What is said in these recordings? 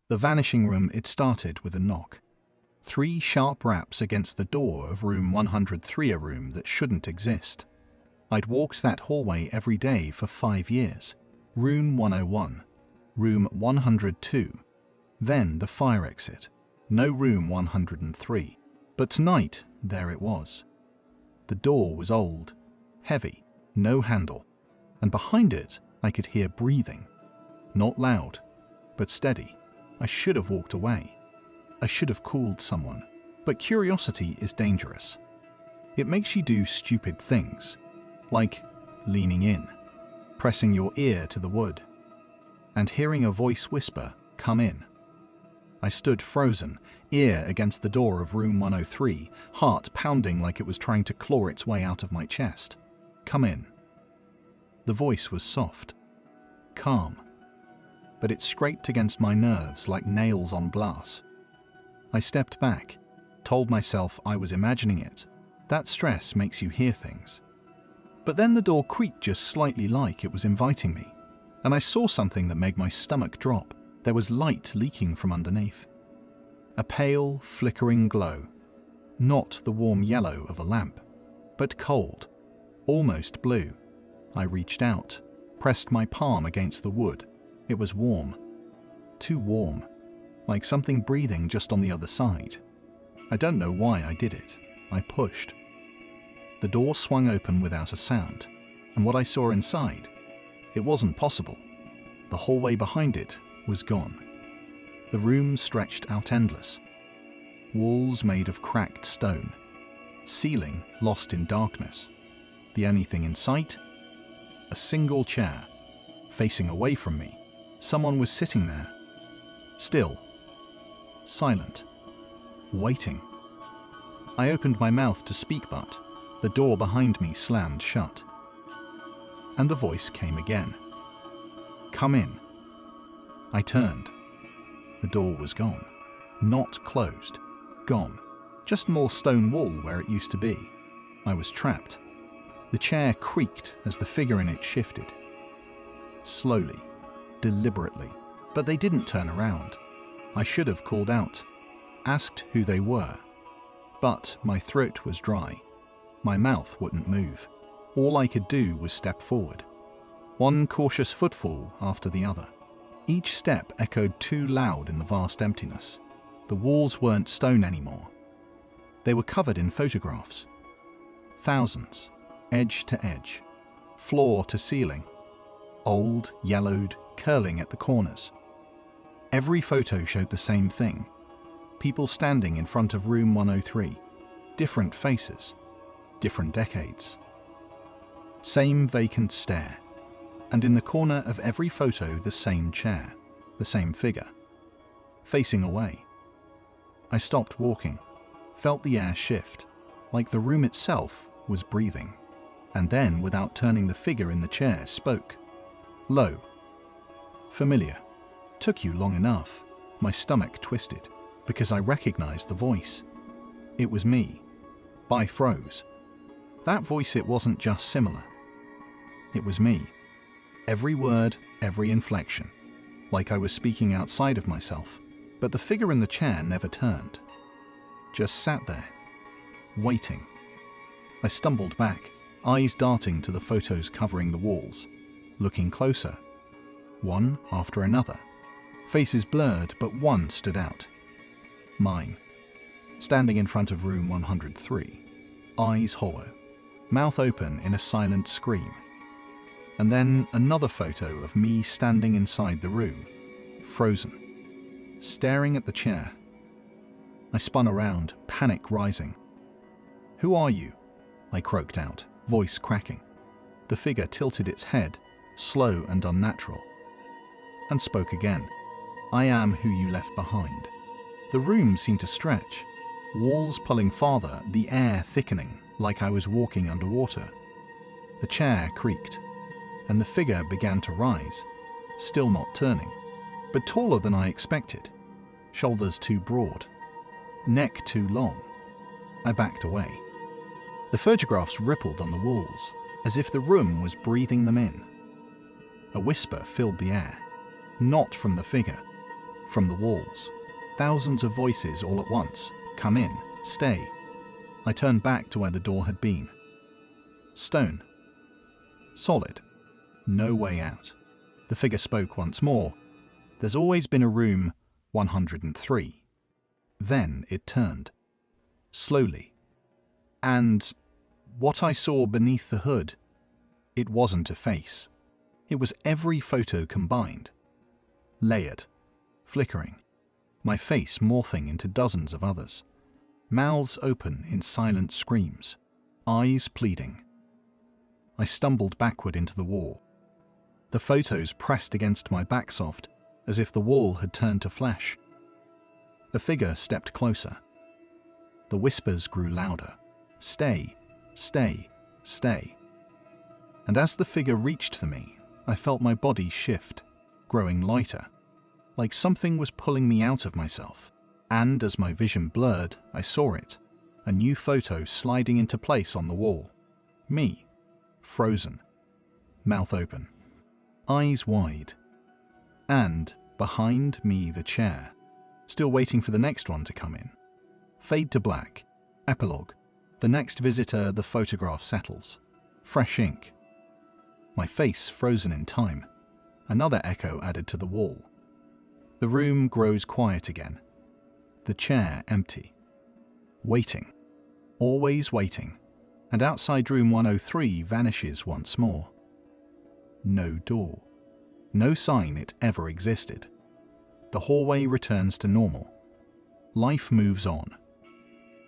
The Vanishing Room, it started with a knock. 3 sharp raps against the door of room 103, a room that shouldn't exist. I'd walked that hallway every day for 5 years. Room 101, room 102, then the fire exit. No room 103. But tonight, there it was. The door was old, heavy, no handle, and behind it I could hear breathing. Not loud, but steady. I should have walked away. I should have called someone. But curiosity is dangerous. It makes you do stupid things, like leaning in, pressing your ear to the wood, and hearing a voice whisper, "Come in." I stood frozen, ear against the door of room 103, heart pounding like it was trying to claw its way out of my chest. "Come in." The voice was soft, calm, but it scraped against my nerves like nails on glass. I stepped back, told myself I was imagining it. That stress makes you hear things. But then the door creaked just slightly, like it was inviting me, and I saw something that made my stomach drop. There was light leaking from underneath. A pale, flickering glow. Not the warm yellow of a lamp, but cold, almost blue. I reached out, pressed my palm against the wood. It was warm. Too warm. Like something breathing just on the other side. I don't know why I did it. I pushed. The door swung open without a sound, and what I saw inside, it wasn't possible. The hallway behind it was gone. The room stretched out endless. Walls made of cracked stone. Ceiling lost in darkness. The only thing in sight? A single chair. Facing away from me, someone was sitting there. Still. Silent. Waiting. I opened my mouth to speak, but the door behind me slammed shut. And the voice came again. "Come in." I turned. The door was gone. Not closed. Gone. Just more stone wall where it used to be. I was trapped. The chair creaked as the figure in it shifted. Slowly, deliberately, but they didn't turn around. I should have called out, asked who they were. But my throat was dry. My mouth wouldn't move. All I could do was step forward. One cautious footfall after the other. Each step echoed too loud in the vast emptiness. The walls weren't stone anymore. They were covered in photographs. Thousands, edge to edge, floor to ceiling. Old, yellowed, curling at the corners. Every photo showed the same thing. People standing in front of room 103. Different faces. Different decades. Same vacant stare. And in the corner of every photo, the same chair, the same figure, facing away. I stopped walking, felt the air shift, like the room itself was breathing. And then, without turning, the figure in the chair spoke. Low. Familiar. Took you long enough. My stomach twisted, because I recognized the voice. It was me. I froze. That voice, it wasn't just similar. It was me. Every word, every inflection. Like I was speaking outside of myself. But the figure in the chair never turned. Just sat there, waiting. I stumbled back, eyes darting to the photos covering the walls. Looking closer. One after another. Faces blurred, but one stood out. Mine. Standing in front of room 103. Eyes hollow. Mouth open in a silent scream. And then another photo of me standing inside the room, frozen, staring at the chair. I spun around, panic rising. "Who are you?" I croaked out, voice cracking. The figure tilted its head, slow and unnatural, and spoke again. "I am who you left behind." The room seemed to stretch, walls pulling farther, the air thickening like I was walking underwater. The chair creaked, and the figure began to rise, still not turning, but taller than I expected, shoulders too broad, neck too long. I backed away. The photographs rippled on the walls, as if the room was breathing them in. A whisper filled the air, not from the figure, from the walls. Thousands of voices all at once. Come in, stay. I turned back to where the door had been. Stone. Solid. No way out. The figure spoke once more. There's always been a room 103. Then it turned. Slowly. And what I saw beneath the hood, it wasn't a face. It was every photo combined. Layered. Flickering. My face morphing into dozens of others. Mouths open in silent screams. Eyes pleading. I stumbled backward into the wall. The photos pressed against my back soft, as if the wall had turned to flesh. The figure stepped closer. The whispers grew louder. Stay, stay, stay. And as the figure reached for me, I felt my body shift, growing lighter, like something was pulling me out of myself. And as my vision blurred, I saw it, a new photo sliding into place on the wall. Me, frozen, mouth open, eyes wide. And behind me the chair, still waiting for the next one to come in. Fade to black. Epilogue. The next visitor, the photograph settles. Fresh ink. My face frozen in time. Another echo added to the wall. The room grows quiet again. The chair empty. Waiting. Always waiting. And outside room 103 vanishes once more. No door. No sign it ever existed. The hallway returns to normal. Life moves on.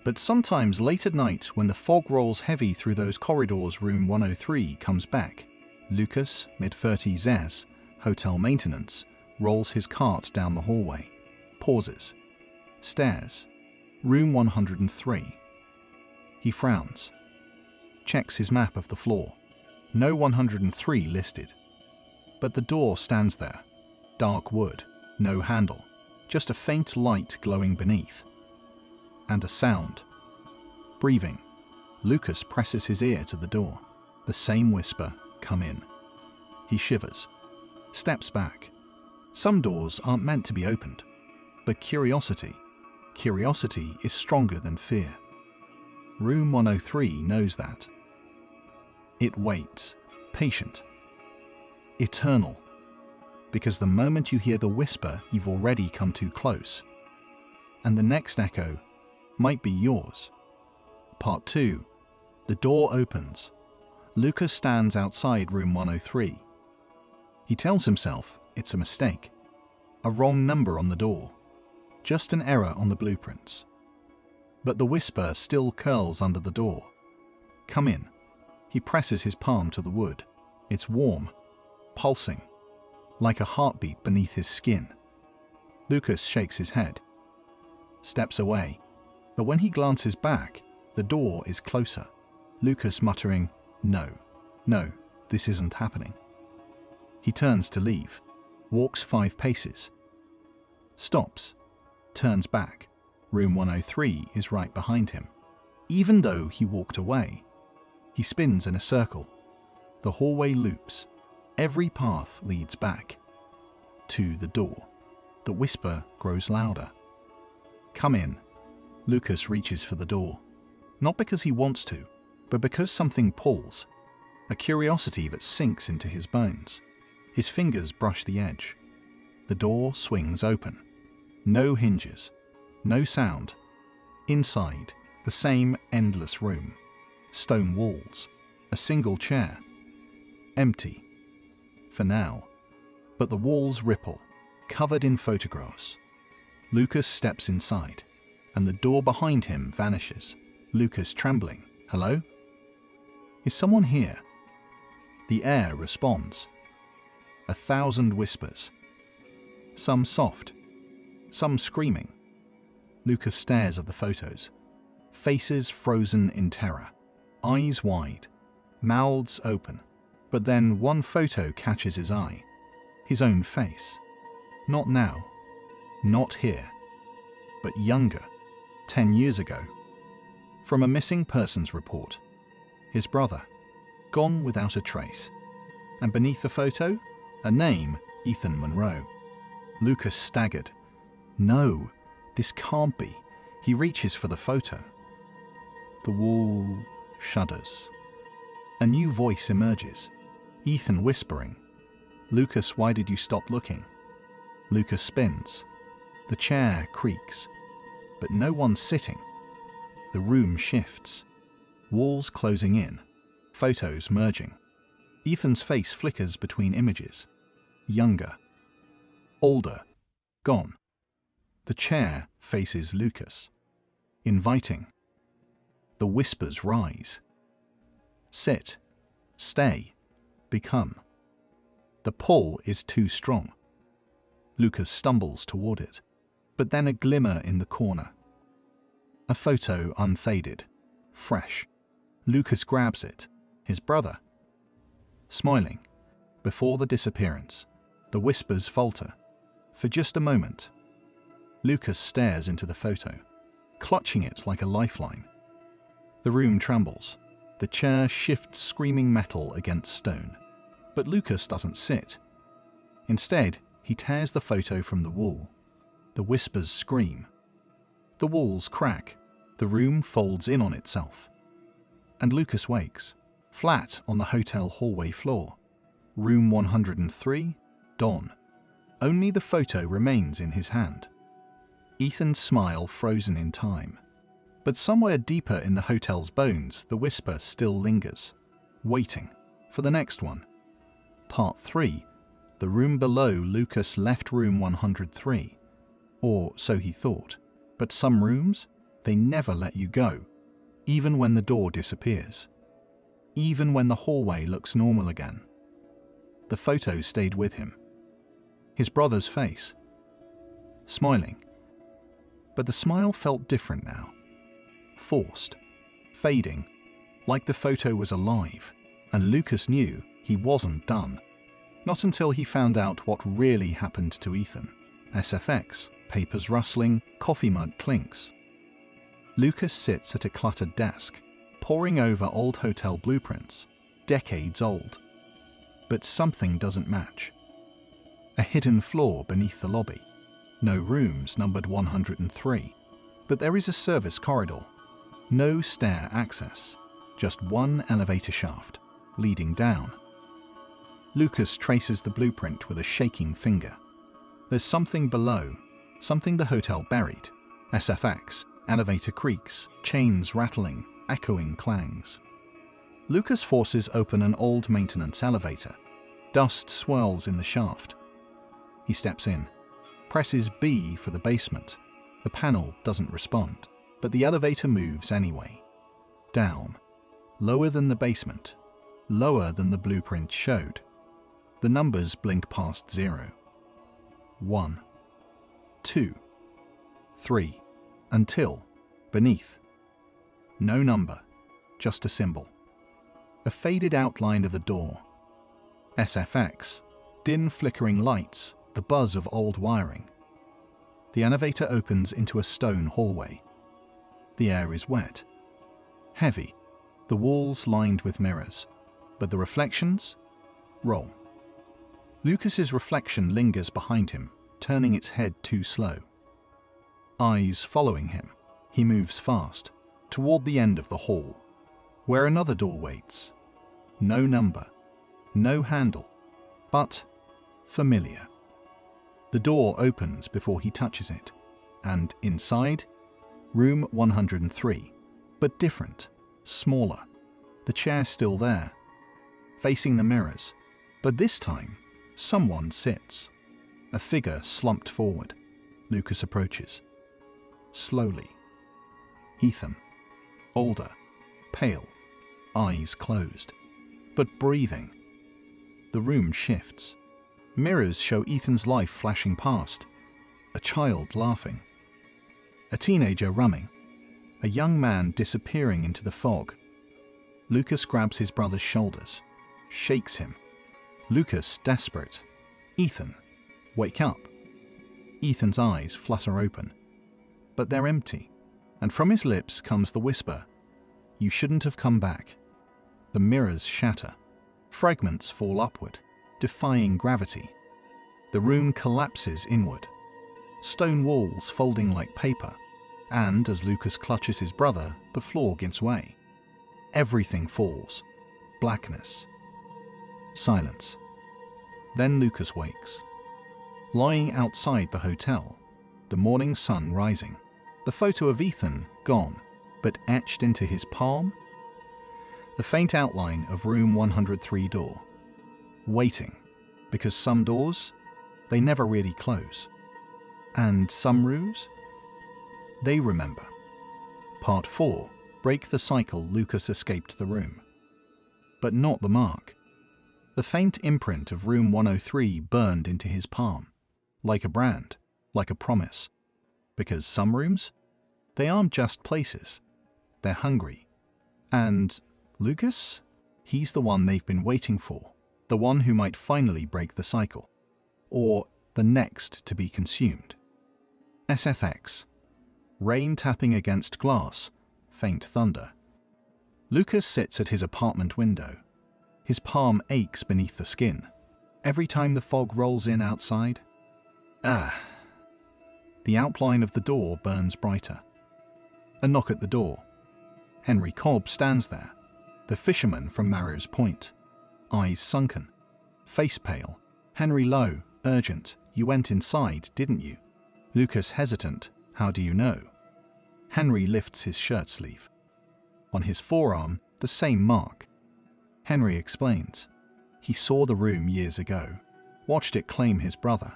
But sometimes late at night, when the fog rolls heavy through those corridors, room 103 comes back. Lucas, mid-30s, hotel maintenance, rolls his cart down the hallway. Pauses. Stares. Room 103. He frowns. Checks his map of the floor. No 103 listed. But the door stands there. Dark wood. No handle. Just a faint light glowing beneath. And a sound. Breathing. Lucas presses his ear to the door. The same whisper, come in. He shivers. Steps back. Some doors aren't meant to be opened. But curiosity is stronger than fear. Room 103 knows that. It waits, patient, eternal. Because the moment you hear the whisper, you've already come too close. And the next echo might be yours. Part 2. The door opens. Lucas stands outside room 103. He tells himself it's a mistake. A wrong number on the door. Just an error on the blueprints. But the whisper still curls under the door. Come in. He presses his palm to the wood. It's warm, pulsing, like a heartbeat beneath his skin. Lucas shakes his head, steps away, but when he glances back, the door is closer. Lucas muttering, no, this isn't happening. He turns to leave, walks 5 paces, stops, turns back. Room 103 is right behind him. Even though he walked away, he spins in a circle. The hallway loops. Every path leads back to the door. The whisper grows louder. Come in. Lucas reaches for the door. Not because he wants to, but because something pulls. A curiosity that sinks into his bones. His fingers brush the edge. The door swings open. No hinges. No sound. Inside, the same endless room. Stone walls. A single chair. Empty. For now. But the walls ripple, covered in photographs. Lucas steps inside, and the door behind him vanishes. Lucas trembling. Hello? Is someone here? The air responds. 1,000 whispers. Some soft, some screaming. Lucas stares at the photos. Faces frozen in terror. Eyes wide. Mouths open. But then one photo catches his eye. His own face. Not now. Not here. But younger. 10 years ago. From a missing persons report. His brother. Gone without a trace. And beneath the photo, a name, Ethan Monroe. Lucas staggered, No, this can't be. He reaches for the photo. The wall shudders. A new voice emerges. Ethan whispering, "Lucas, why did you stop looking?" Lucas spins. The chair creaks, but no one's sitting. The room shifts. Walls closing in. Photos merging. Ethan's face flickers between images. Younger. Older. Gone. The chair faces Lucas. Inviting. The whispers rise. Sit. Stay. Become. The pull is too strong. Lucas stumbles toward it, but then a glimmer in the corner. A photo unfaded. Fresh. Lucas grabs it. His brother. Smiling. Before the disappearance, the whispers falter. For just a moment. Lucas stares into the photo, clutching it like a lifeline. The room trembles. The chair shifts screaming metal against stone. But Lucas doesn't sit. Instead, he tears the photo from the wall. The whispers scream. The walls crack. The room folds in on itself. And Lucas wakes, flat on the hotel hallway floor. Room 103, dawn. Only the photo remains in his hand. Ethan's smile frozen in time. But somewhere deeper in the hotel's bones, the whisper still lingers, waiting for the next one. Part 3. The room below. Lucas left room 103. Or so he thought. But some rooms, they never let you go. Even when the door disappears. Even when the hallway looks normal again. The photo stayed with him. His brother's face. Smiling. But the smile felt different now. Forced. Fading. Like the photo was alive. And Lucas knew he wasn't done. Not until he found out what really happened to Ethan. SFX. Papers rustling. Coffee mug clinks. Lucas sits at a cluttered desk, poring over old hotel blueprints, decades old. But something doesn't match. A hidden floor beneath the lobby. No rooms numbered 103. But there is a service corridor. No stair access. Just one elevator shaft, leading down. Lucas traces the blueprint with a shaking finger. There's something below, something the hotel buried. SFX. Elevator creaks, chains rattling, echoing clangs. Lucas forces open an old maintenance elevator. Dust swirls in the shaft. He steps in, presses B for the basement. The panel doesn't respond, but the elevator moves anyway. Down, lower than the basement, lower than the blueprint showed. The numbers blink past 0. 1, 2, 3. Until, beneath, no number, just a symbol. A faded outline of the door. SFX, dim flickering lights, the buzz of old wiring. The elevator opens into a stone hallway. The air is wet, heavy, the walls lined with mirrors, but the reflections roll. Lucas's reflection lingers behind him, turning its head too slow. Eyes following him, he moves fast, toward the end of the hall, where another door waits. No number, no handle, but familiar. The door opens before he touches it, and inside, room 103, but different, smaller. The chair still there, facing the mirrors, but this time, someone sits. A figure slumped forward. Lucas approaches. Slowly. Ethan. Older. Pale. Eyes closed. But breathing. The room shifts. Mirrors show Ethan's life flashing past. A child laughing. A teenager running. A young man disappearing into the fog. Lucas grabs his brother's shoulders. Shakes him. Lucas desperate. Ethan. Wake up. Ethan's eyes flutter open. But they're empty, and from his lips comes the whisper, "You shouldn't have come back." The mirrors shatter. Fragments fall upward, defying gravity. The room collapses inward. stone walls folding like paper, and as Lucas clutches his brother, the floor gives way. Everything falls. Blackness. Silence. Then Lucas wakes. Lying outside the hotel, the morning sun rising, the photo of Ethan gone, but etched into his palm, the faint outline of room 103 door. Waiting, because some doors, they never really close. And some rooms, they remember. Part 4, break the cycle. Lucas escaped the room. But not the mark. The faint imprint of room 103 burned into his palm, like a brand, like a promise. Because some rooms, they aren't just places. They're hungry. And Lucas, he's the one they've been waiting for, the one who might finally break the cycle, or the next to be consumed. SFX. Rain tapping against glass, faint thunder. Lucas sits at his apartment window. His palm aches beneath the skin. Every time the fog rolls in outside, the outline of the door burns brighter. A knock at the door. Henry Cobb stands there, the fisherman from Marrow's Point. Eyes sunken, face pale. Henry low, urgent. You went inside, didn't you? Lucas hesitant. How do you know? Henry lifts his shirt sleeve. On his forearm, the same mark. Henry explains. He saw the room years ago, watched it claim his brother,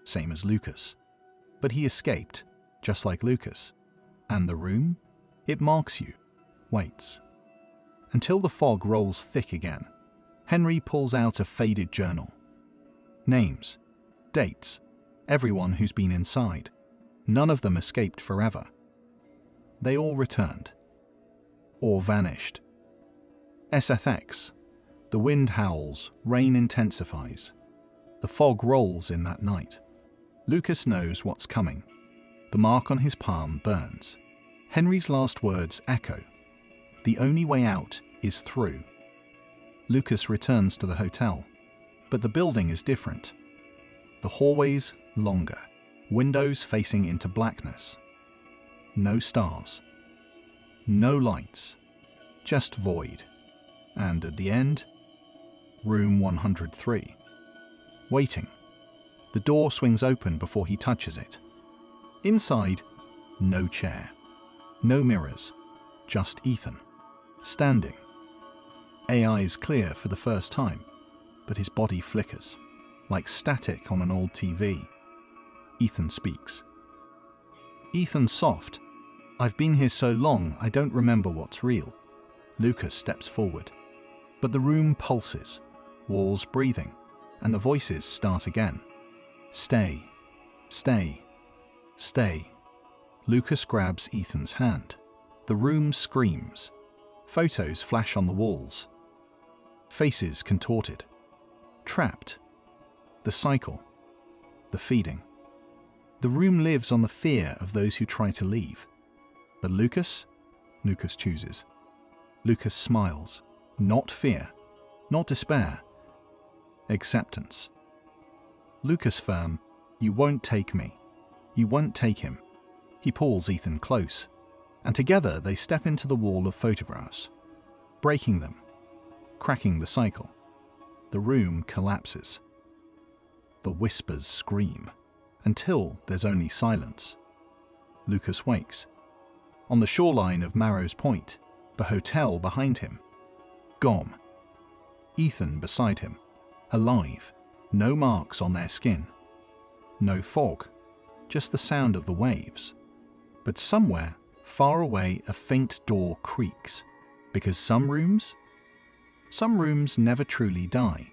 same as Lucas. But he escaped, just like Lucas. And the room? It marks you, waits. Until the fog rolls thick again. Henry pulls out a faded journal. Names, dates, everyone who's been inside. None of them escaped forever. They all returned. Or vanished. SFX. The wind howls, rain intensifies. The fog rolls in that night. Lucas knows what's coming. The mark on his palm burns. Henry's last words echo. The only way out is through. Lucas returns to the hotel, but the building is different. The hallways longer, windows facing into blackness. No stars. No lights. Just void. And at the end, room 103. Waiting. The door swings open before he touches it. Inside, no chair. No mirrors. Just Ethan. Standing. Eyes clear for the first time, but his body flickers, like static on an old TV. Ethan speaks. Ethan soft. I've been here so long, I don't remember what's real. Lucas steps forward. But the room pulses, walls breathing, and the voices start again. Stay. Stay. Stay. Lucas grabs Ethan's hand. The room screams. Photos flash on the walls. Faces contorted. Trapped. The cycle. The feeding. The room lives on the fear of those who try to leave. But Lucas chooses. Lucas smiles. Not fear. Not despair. Acceptance. Lucas firm. You won't take me. You won't take him. He pulls Ethan close, and together they step into the wall of photographs, breaking them, cracking the cycle. The room collapses. The whispers scream, until there's only silence. Lucas wakes. On the shoreline of Marrow's Point, the hotel behind him. Gone. Ethan beside him, alive, no marks on their skin. No fog, just the sound of the waves. But somewhere, far away, a faint door creaks, because some rooms never truly die.